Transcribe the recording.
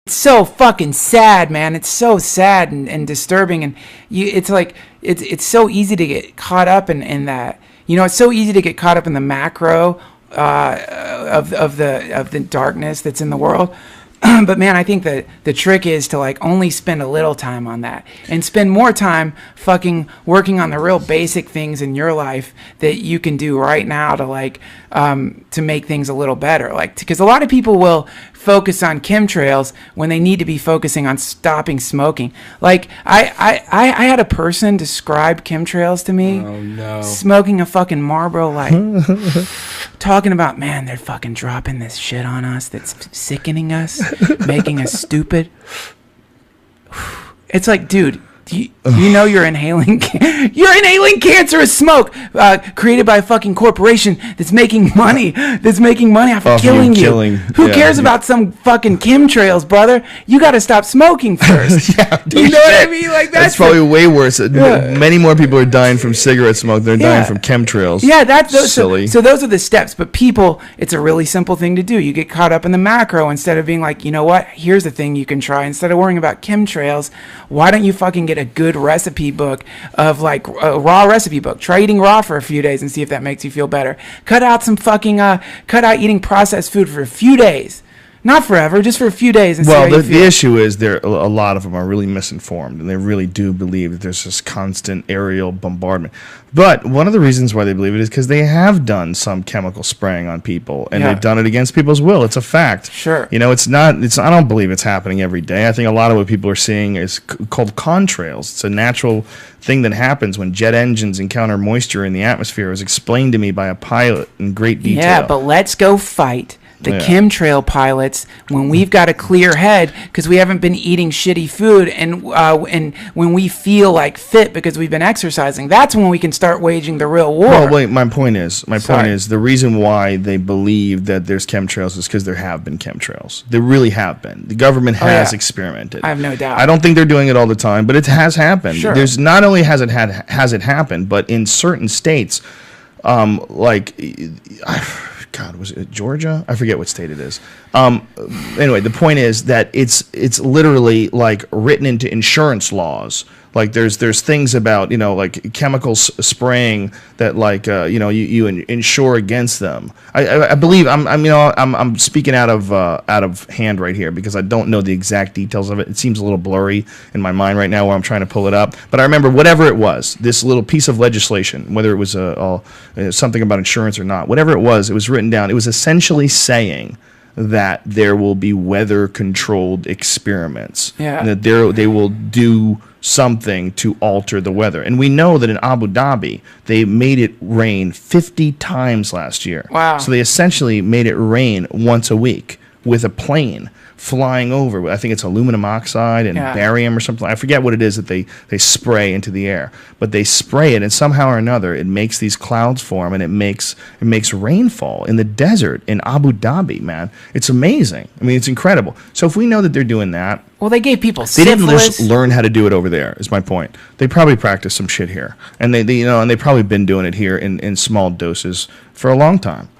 so fucking sad, man. It's so sad and disturbing, and it's like it's so easy to get caught up in that. It's so easy to get caught up in the macro of the darkness that's in the world. But man, I think that the trick is to like only spend a little time on that and spend more time fucking working on the real basic things in your life that you can do right now to like to make things a little better. Like, because a lot of people will focus on chemtrails when they need to be focusing on stopping smoking. Like I had a person describe chemtrails to me. Oh no. Smoking a fucking Marlboro Light. Talking about, man, they're fucking dropping this shit on us that's sickening us, making us stupid. It's like, dude, you're inhaling cancerous smoke created by a fucking corporation that's making money off of killing you. Who cares about some fucking chemtrails, brother? You got to stop smoking first. Yeah, you know what I mean? Like that's probably way worse. Many more people are dying from cigarette smoke than they're dying from chemtrails. Yeah, that's silly. So those are the steps. But people, it's a really simple thing to do. You get caught up in the macro instead of being like, you know what? Here's the thing you can try. Instead of worrying about chemtrails, why don't you fucking get a good recipe book of like a raw recipe book. Try eating raw for a few days and see if that makes you feel better. Cut out eating processed food for a few days. Not forever, just for a few days. And well, the issue is a lot of them are really misinformed, and they really do believe that there's this constant aerial bombardment. But one of the reasons why they believe it is because they have done some chemical spraying on people, and they've done it against people's will. It's a fact. Sure. I don't believe it's happening every day. I think a lot of what people are seeing is called contrails. It's a natural thing that happens when jet engines encounter moisture in the atmosphere. It was explained to me by a pilot in great detail. Yeah, but let's go fight the chemtrail pilots when we've got a clear head because we haven't been eating shitty food, and when we feel like fit because we've been exercising. That's when we can start waging the real war. Well, wait, my point is the reason why they believe that there's chemtrails is because there have been chemtrails. There really have been. The government has experimented. I have no doubt. I don't think they're doing it all the time, but it has happened. Sure. There's not only has it happened, but in certain states, God, was it Georgia? I forget what state it is. Anyway, the point is that it's literally like written into insurance laws. Like there's things about like chemicals spraying that like you insure against them. I believe I'm speaking out of hand right here because I don't know the exact details of it. It seems a little blurry in my mind right now while I'm trying to pull it up. But I remember whatever it was, this little piece of legislation, whether it was something about insurance or not, whatever it was written down. It was essentially saying that there will be weather-controlled experiments. Yeah. And that they will do something to alter the weather. And we know that in Abu Dhabi, they made it rain 50 times last year. Wow. So they essentially made it rain once a week with a plane flying over. I think it's aluminum oxide and barium or something. I forget what it is that they spray into the air. But they spray it, and somehow or another, it makes these clouds form, and it makes rainfall in the desert in Abu Dhabi, man. It's amazing. I mean, it's incredible. So if we know that they're doing that, well, they gave people syphilis. They didn't just learn how to do it over there, is my point. They probably practiced some shit here. And they've probably been doing it here in small doses for a long time.